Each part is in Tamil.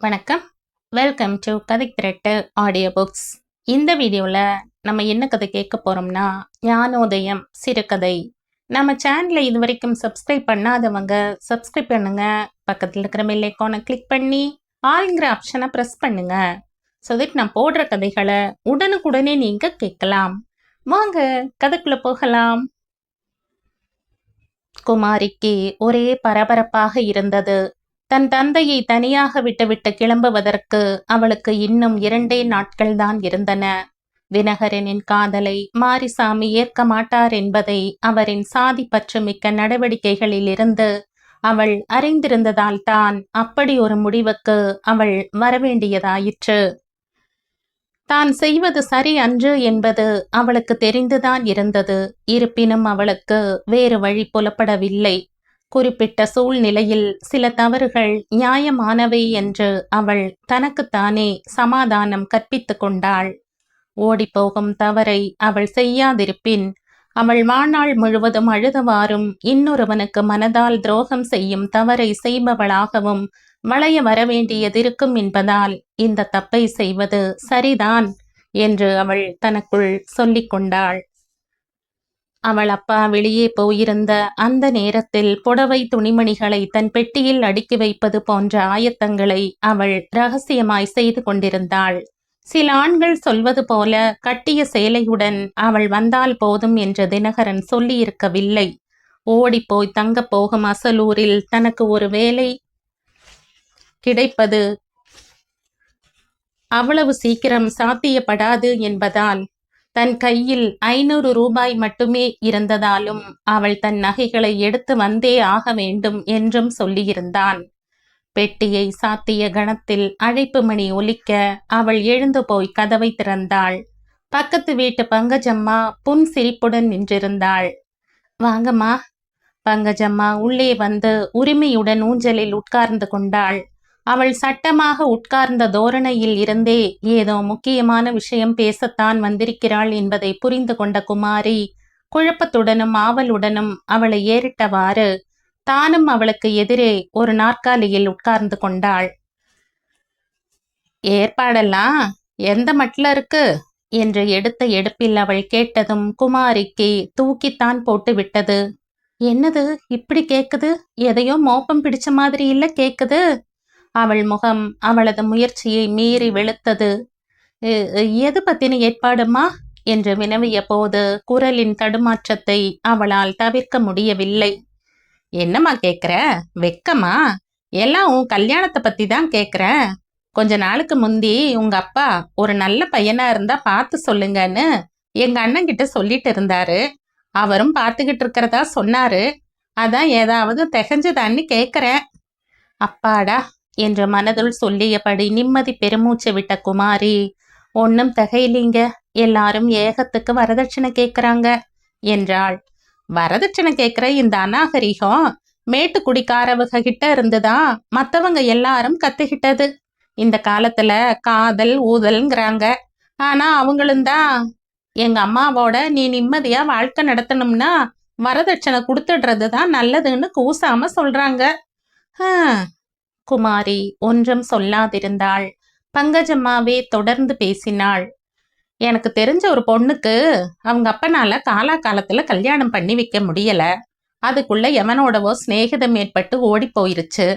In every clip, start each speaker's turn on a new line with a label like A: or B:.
A: வணக்கம். வெல்கம் டு கதை திரட்டு ஆடியோ புக்ஸ். இந்த வீடியோவில் நம்ம என்ன கதை கேட்க போகிறோம்னா, ஞானோதயம் சிறுகதை. நம்ம சேனலை இது வரைக்கும் சப்ஸ்கிரைப் பண்ணாதவங்க சப்ஸ்கிரைப் பண்ணுங்க. பக்கத்தில் இருக்கிற பெல் ஐகானை கிளிக் பண்ணி ஆளுங்கிற ஆப்ஷனை ப்ரெஸ் பண்ணுங்க. ஸோ தட் நான் போடுற கதைகளை உடனுக்குடனே நீங்கள் கேட்கலாம். வாங்க கதைக்குள்ளே போகலாம். குமாரிக்கு ஒரே பரபரப்பாக இருந்தது. தன் தந்தையை தனியாக விட்டுவிட்டு கிளம்புவதற்கு அவளுக்கு இன்னும் 2 நாட்கள்தான் இருந்தன. தினகரனின் காதலை மாரிசாமி ஏற்க மாட்டார் என்பதை அவரின் சாதி பற்றுமிக்க நடவடிக்கைகளிலிருந்து அவள் அறிந்திருந்ததால் தான் அப்படி ஒரு முடிவுக்கு அவள் வரவேண்டியதாயிற்று. தான் செய்வது சரி அன்று என்பது அவளுக்கு தெரிந்துதான் இருந்தது. இருப்பினும் அவளுக்கு வேறு வழி புலப்படவில்லை. குறிப்பிட்ட சூழ்நிலையில் சில தவறுகள் நியாயமானவை என்று அவள் தனக்குத்தானே சமாதானம் கற்பித்து கொண்டாள். ஓடிப்போகும் தவறை அவள் செய்யாதிருப்பின் அவள் வாழ்நாள் முழுவதும் அழுதவாறும் இன்னொருவனுக்கு மனதால் துரோகம் செய்யும் தவறை செய்பவளாகவும் வளைய வரவேண்டியதிருக்கும் என்பதால் இந்த தப்பை செய்வது சரிதான் என்று அவள் தனக்குள் சொல்லிக் கொண்டாள். அவள் அப்பா வெளியே போயிருந்த அந்த நேரத்தில் புடவை துணிமணிகளை தன் பெட்டியில் அடுக்கி வைப்பது போன்ற ஆயத்தங்களை அவள் ரகசியமாய் செய்து கொண்டிருந்தாள். சில ஆண்கள் சொல்வது போல கட்டிய சேலையுடன் அவள் வந்தால் போதும் என்று தினகரன் சொல்லியிருக்கவில்லை. ஓடிப்போய் தங்க போகும் அசலூரில் தனக்கு ஒரு வேலை கிடைப்பது அவ்வளவு சீக்கிரம் சாத்தியப்படாது என்பதால் தன் கையில் 500 ரூபாய் மட்டுமே இருந்ததாலும் அவள் தன் நகைகளை எடுத்து வந்தே ஆக வேண்டும் என்றும் சொல்லியிருந்தான். பெட்டியை சாத்திய கணத்தில் அழைப்பு மணி ஒலிக்க அவள் எழுந்து போய் கதவை திறந்தாள். பக்கத்து வீட்டு பங்கஜம்மா புன் சிரிப்புடன் நின்றிருந்தாள். வாங்கம்மா. பங்கஜம்மா உள்ளே வந்து உரிமையுடன் ஊஞ்சலில் உட்கார்ந்து கொண்டாள். அவள் சட்டமாக உட்கார்ந்த தோரணையில் இருந்தே ஏதோ முக்கியமான விஷயம் பேசத்தான் வந்திருக்கிறாள் என்பதை புரிந்து கொண்ட குமாரி குழப்பத்துடனும் ஆவலுடனும் அவளை ஏறிட்டவாறு தானும் அவளுக்கு எதிரே ஒரு நாற்காலியில் உட்கார்ந்து கொண்டாள். ஏற்பாடெல்லாம் எந்த மட்டில் இருக்கு என்று எடுத்த எடுப்பில் அவள் கேட்டதும் குமாரிக்கு தூக்கித்தான் போட்டு விட்டது. என்னது இப்படி கேக்குது? எதையோ மோப்பம் பிடிச்ச மாதிரி இல்ல கேக்குது. அவள் முகம் அவளது முயற்சியை மீறி வெளுத்தது. எது பத்தின ஏற்பாடுமா என்று வினவிய போது குரலின் தடுமாற்றத்தை அவளால் தவிர்க்க முடியவில்லை. என்னம்மா கேட்குற? வெக்கமா? எல்லாம் உன் கல்யாணத்தை பத்தி தான் கேட்குறேன். கொஞ்ச நாளுக்கு முந்தி உங்க அப்பா ஒரு நல்ல பையனா இருந்தா பார்த்து சொல்லுங்கன்னு எங்க அண்ணன் கிட்ட சொல்லிட்டு இருந்தாரு. அவரும் பார்த்துக்கிட்டு இருக்கிறதா சொன்னாரு. அதான் ஏதாவது திகஞ்சதான்னு கேட்குறேன். அப்பாடா என்று மனதுள் சொல்லியபடி நிம்மதி பெருமூச்சு விட்ட குமாரி, ஒன்னும் தகையிலிங்க, எல்லாரும் ஏகத்துக்கு வரதட்சணை கேட்குறாங்க என்றாள். வரதட்சணை கேட்குற இந்த அநாகரிகம் மேட்டுக்குடிக்காரவங்க கிட்ட இருந்துதான் மற்றவங்க எல்லாரும் கத்துக்கிட்டது. இந்த காலத்துல காதல் ஊதல்ங்கிறாங்க. ஆனா அவங்களும் தான் எங்க அம்மாவோட நீ நிம்மதியா வாழ்க்கை நடத்தணும்னா வரதட்சணை கொடுத்துடுறது தான் நல்லதுன்னு கூசாம சொல்றாங்க. குமாரி ஒன்றும் சொல்லாதிருந்தாள். பங்கஜம்மாவே தொடர்ந்து பேசினாள். எனக்கு தெரிஞ்ச ஒரு பொண்ணுக்கு அவங்க அப்பனால காலாகாலத்துல கல்யாணம் பண்ணி வைக்க முடியல. அதுக்குள்ள எவனோடவோ சிநேகிதம் ஏற்பட்டு ஓடி போயிருச்சு.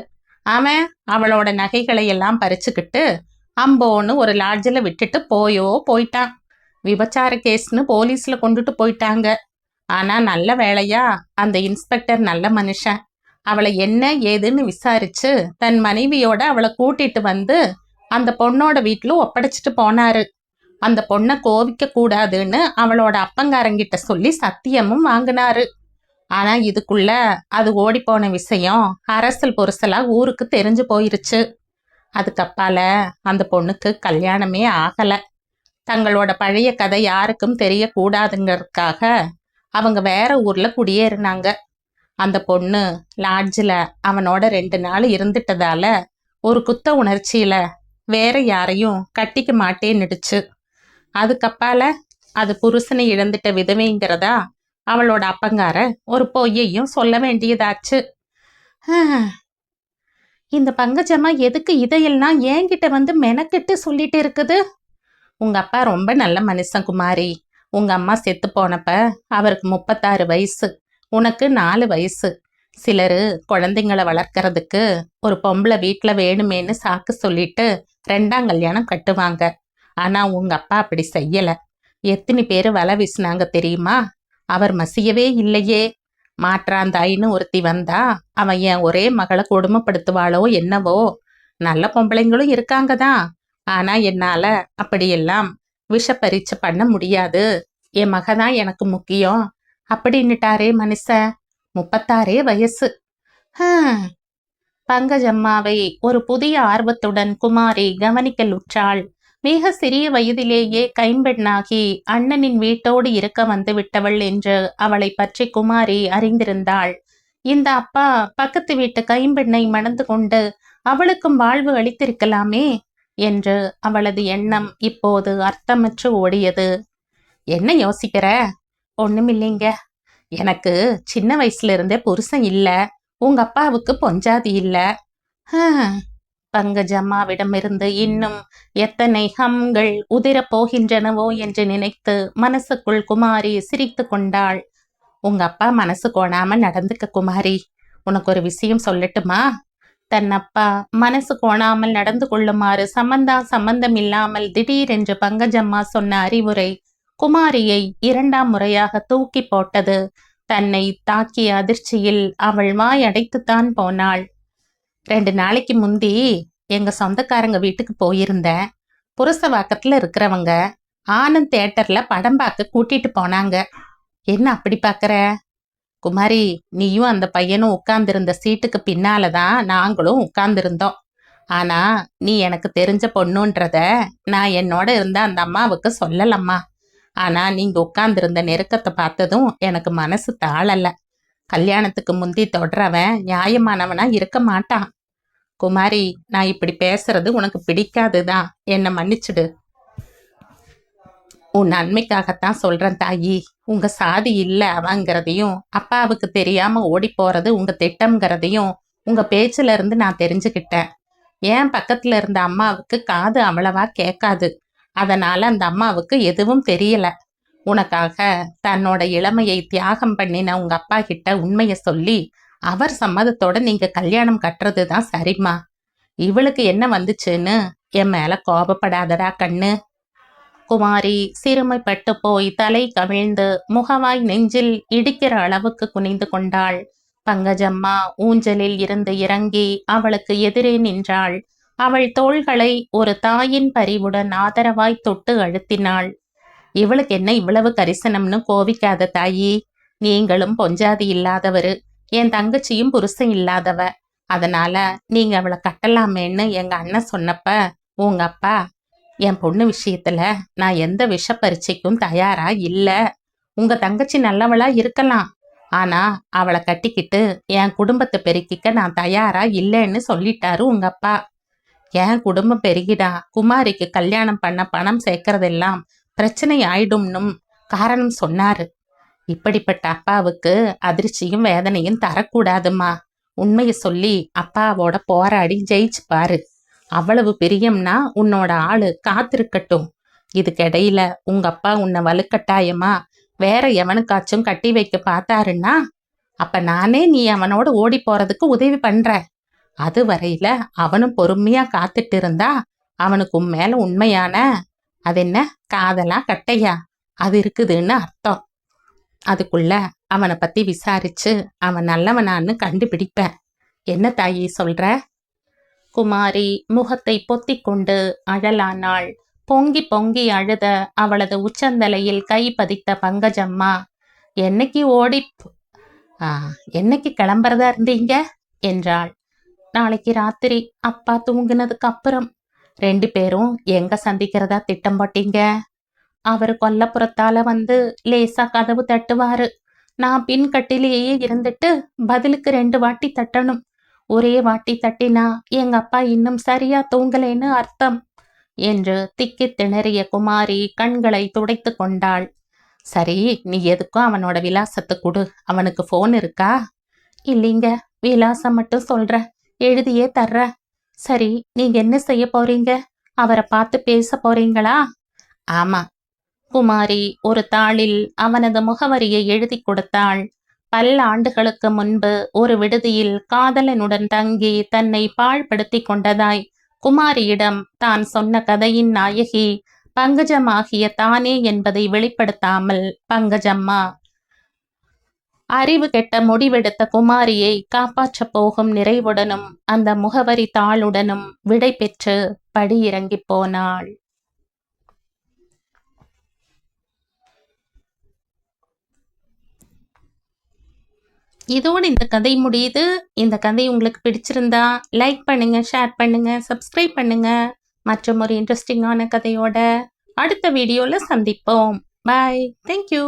A: அவன் அவளோட நகைகளை எல்லாம் பறிச்சுக்கிட்டு அம்போன்னு ஒரு லாட்ஜில் விட்டுட்டு போயிட்டான். விபச்சார கேஸ்னு போலீஸ்ல கொண்டுட்டு போயிட்டாங்க. ஆனா நல்ல வேளையா அந்த இன்ஸ்பெக்டர் நல்ல மனுஷன். அவளை என்ன ஏதுன்னு விசாரிச்சு தன் மனைவியோட அவளை கூட்டிட்டு வந்து அந்த பொண்ணோட வீட்டுல ஒப்படைச்சிட்டு போனாரு. அந்த பொண்ணை கோவிக்க கூடாதுன்னு அவளோட அப்பங்காரங்கிட்ட சொல்லி சத்தியமும் வாங்கினாரு. ஆனா இதுக்குள்ள அது ஓடி போன விஷயம் அரசல் பொருசலா ஊருக்கு தெரிஞ்சு போயிருச்சு. அதுக்கப்பால அந்த பொண்ணுக்கு கல்யாணமே ஆகல. தங்களோட பழைய கதை யாருக்கும் தெரியக்கூடாதுங்கிறதுக்காக அவங்க வேற ஊர்ல குடியேறினாங்க. அந்த பொண்ணு லாட்ஜில் அவனோட 2 நாள் இருந்துட்டதால ஒரு குத்த உணர்ச்சியில வேற யாரையும் கட்டிக்க மாட்டேன்னுடுச்சு. அதுக்கப்பால அது புருஷனை இழந்துட்ட விதவைங்கிறதா அவளோட அப்பங்கார ஒரு பொய்யையும் சொல்ல வேண்டியதாச்சு. இந்த பங்கஜம்மா எதுக்கு இதையெல்லாம் என்கிட்ட வந்து மெனக்கெட்டு சொல்லிட்டு இருக்குது? உங்க அப்பா ரொம்ப நல்ல மனுஷன் குமாரி. உங்க அம்மா செத்து போனப்ப அவருக்கு 36 வயசு, உனக்கு 4 வயசு. சிலரு குழந்தைங்களை வளர்க்கறதுக்கு ஒரு பொம்பளை வீட்டுல வேணுமேன்னு சாக்கு சொல்லிட்டு 2ஆம் கல்யாணம் கட்டுவாங்க. ஆனா உங்க அப்பா அப்படி செய்யல. எத்தனை பேரு வலை வீசினாங்க தெரியுமா? அவர் மசியவே இல்லையே. மாற்றாந்தாயின்னு ஒருத்தி வந்தா அவன் என் ஒரே மகளை கொடுமைப்படுத்துவாளோ என்னவோ. நல்ல பொம்பளைங்களும் இருக்காங்க தான். ஆனா என்னால அப்படியெல்லாம் விஷப்பரீட்சை பண்ண முடியாது. என் மகதான் எனக்கு முக்கியம் அப்படின்னுட்டாரே மனுஷன். 36 வயசு. பங்கஜம்மாவை ஒரு புதிய ஆர்வத்துடன் குமாரி கவனிக்கலுற்றாள். மிக சிறிய வயதிலேயே கைம்பெண்ணாகி அண்ணனின் வீட்டோடு இருக்க வந்து விட்டவள் என்று அவளை பற்றி குமாரி அறிந்திருந்தாள். இந்த அப்பா பக்கத்து வீட்டு கைம்பெண்ணை மணந்து கொண்டு அவளுக்கும் வாழ்வு அளித்திருக்கலாமே என்று அவளது எண்ணம் இப்போது அர்த்தமற்று ஓடியது. என்ன யோசிக்கிற? ஒண்ணுமில்லைங்க. எனக்கு சின்ன வயசுல இருந்தே புருஷன் இல்ல, உங்க அப்பாவுக்கு பொஞ்சாதி இல்ல. பங்கஜம்மாவிடமிருந்து இன்னும் எத்தனை ஹம்கள் உதிரப் போகின்றனவோ என்று நினைத்து மனசுக்குள் குமாரி சிரித்து கொண்டாள். உங்க அப்பா மனசு கோணாம நடந்துக்க குமாரி. உனக்கு ஒரு விஷயம் சொல்லட்டுமா? தன் அப்பா மனசு கோணாமல் நடந்து கொள்ளுமாறு சம்பந்தம் இல்லாமல் திடீரென்று பங்கஜம்மா சொன்ன அறிவுரை குமாரியை 2ஆம் முறையாக தூக்கி போட்டது. தன்னை தாக்கிய அதிர்ச்சியில் அவள் வாய் அடைத்துத்தான் போனாள். 2 நாளைக்கு முந்தி எங்க சொந்தக்காரங்க வீட்டுக்கு போயிருந்தேன். புரசவாக்கத்துல இருக்கிறவங்க ஆனந்த் தியேட்டர்ல படம் பார்க்க கூட்டிட்டு போனாங்க. என்ன அப்படி பாக்குற? குமாரி, நீயும் அந்த பையனும் உட்கார்ந்திருந்த சீட்டுக்கு பின்னாலதான் நாங்களும் உட்கார்ந்திருந்தோம். ஆனா நீ எனக்கு தெரிஞ்ச பொண்ணுன்றத நான் என்னோட இருந்த அந்த அம்மாவுக்கு சொல்லலம்மா. ஆனா நீங்க உட்கார்ந்திருந்த நெருக்கத்தை பார்த்ததும் எனக்கு மனசு தாழல. கல்யாணத்துக்கு முந்தி தொடரவன் நியாயமானவனா இருக்க மாட்டான். குமாரி, நான் இப்படி பேசுறது உனக்கு பிடிக்காதுதான், என்னை மன்னிச்சுடு. உன் நன்மைக்காகத்தான் சொல்றேன் தாயி. உங்க சாதி இல்ல அவங்கிறதையும் அப்பாவுக்கு தெரியாம ஓடி போறது உங்க திட்டம்ங்கிறதையும் உங்க பேச்சுல இருந்து நான் தெரிஞ்சுக்கிட்டேன். ஏன் பக்கத்துல இருந்த அம்மாவுக்கு காது அவ்வளவா கேட்காது. அதனால அந்த அம்மாவுக்கு எதுவும் தெரியல. உனக்காக தன்னோட இளமையை தியாகம் பண்ணின உங்க அப்பா கிட்ட உண்மைய சொல்லி அவர் சம்மதத்தோட நீங்க கல்யாணம் கட்டுறதுதான் சரிம்மா. இவளுக்கு என்ன வந்துச்சுன்னு என் மேல கோபப்படாதடா கண்ணு. குமாரி சிறுமைப்பட்டு போய் தலை கவிழ்ந்து முகவாய் நெஞ்சில் இடிக்கிற அளவுக்கு குனிந்து கொண்டாள். பங்கஜம்மா ஊஞ்சலில் இருந்து இறங்கி அவளுக்கு எதிரே நின்றாள். அவள் தோள்களை ஒரு தாயின் பரிவுடன் ஆதரவாய் தொட்டு அழுத்தினாள். இவளுக்கு என்ன இவ்வளவு கரிசனம்னு கோவிக்காத தாயி. நீங்களும் பொஞ்சாதி இல்லாதவரு, என் தங்கச்சியும் புருஷன் இல்லாதவ. அதனால நீங்க அவளை கட்டலாமேன்னு எங்க அண்ணன் சொன்னப்ப உங்க அப்பா, என் பொண்ணு விஷயத்துல நான் எந்த விஷ பரீட்சைக்கும் தயாரா இல்ல. உங்க தங்கச்சி நல்லவளா இருக்கலாம், ஆனா அவளை கட்டிக்கிட்டு என் குடும்பத்தை பெருக்கிக்க நான் தயாரா இல்லைன்னு சொல்லிட்டாரு உங்க அப்பா. என் குடும்பம் பெருகிடா குமாரிக்கு கல்யாணம் பண்ண பணம் சேர்க்கறதெல்லாம் பிரச்சனை ஆயிடும்னும் காரணம் சொன்னாரு. இப்படிப்பட்ட அப்பாவுக்கு அதிர்ச்சியும் வேதனையும் தரக்கூடாதுமா. உண்மையை சொல்லி அப்பாவோட போராடி ஜெயிச்சு பாரு. அவ்வளவு பிரியம்னா உன்னோட ஆளு காத்திருக்கட்டும். இதுக்கிடையில உங்க அப்பா உன்னை வலுக்கட்டாயமா வேற எவனுக்காச்சும் கட்டி வைக்க பார்த்தாருன்னா அப்ப நானே நீ அவனோட ஓடி போறதுக்கு உதவி பண்ற. அது வரையில அவனும் பொறுமையா காத்துட்டு இருந்தா அவனுக்கு மேல உண்மையான அது என்ன காதலா கட்டையா அது இருக்குதுன்னு அர்த்தம். அதுக்குள்ள அவனை பத்தி விசாரிச்சு அவன் நல்லவனான்னு கண்டுபிடிப்பேன். என்ன தாயி சொல்ற? குமாரி முகத்தை பொத்தி கொண்டு அழலானாள். பொங்கி பொங்கி அழுத அவளது உச்சந்தலையில் கை பதித்த பங்கஜம்மா, என்னைக்கு கிளம்புறதா இருந்தீங்க என்றாள். நாளைக்கு ராத்திரி அப்பா தூங்கினதுக்கு அப்புறம். 2 பேரும் எங்க சந்திக்கிறதா திட்டம் போட்டீங்க? அவரு கொல்லப்புறத்தால வந்து லேசா கதவு தட்டுவாரு. நான் பின் கட்டிலேயே இருந்துட்டு பதிலுக்கு 2 வாட்டி தட்டணும். ஒரே வாட்டி தட்டினா எங்க அப்பா இன்னும் சரியா தூங்கலேன்னு அர்த்தம் என்று திக்கி திணறிய குமாரி கண்களை துடைத்து கொண்டாள். சரி, நீ எதுக்கும் அவனோட விலாசத்தை கொடு. அவனுக்கு போன் இருக்கா? இல்லைங்க, விலாசம் மட்டும் சொல்ற. எழுதியே தர்றேன். சரி, நீங்க என்ன செய்ய போறீங்க? அவரை பார்த்து பேச போறீங்களா? ஆமா. குமாரி ஒரு தாளில் அவனது முகவரியை எழுதி கொடுத்தாள். பல ஆண்டுகளுக்கு முன்பு ஒரு விடுதியில் காதலனுடன் தங்கி தன்னை பாழ்படுத்திக் கொண்டதாய் குமாரியிடம் தான் சொன்ன கதையின் நாயகி பங்கஜமாகிய தானே என்பதை வெளிப்படுத்தாமல் பங்கஜம்மா. அறிவு கெட்ட முடிவெடுத்த குமாரியை காப்பாற்றப் போகும் நிறைவுடனும் அந்த முகவரி தாளுடனும் விடை பெற்று படியிறங்கிப் போனாள். இதோடு இந்த கதை முடியுது. இந்த கதை உங்களுக்கு பிடிச்சிருந்தா லைக் பண்ணுங்க, ஷேர் பண்ணுங்க, சப்ஸ்கிரைப் பண்ணுங்க. மற்றும் ஒரு இன்ட்ரெஸ்டிங்கான கதையோட அடுத்த வீடியோல சந்திப்போம். பாய். தேங்க்யூ.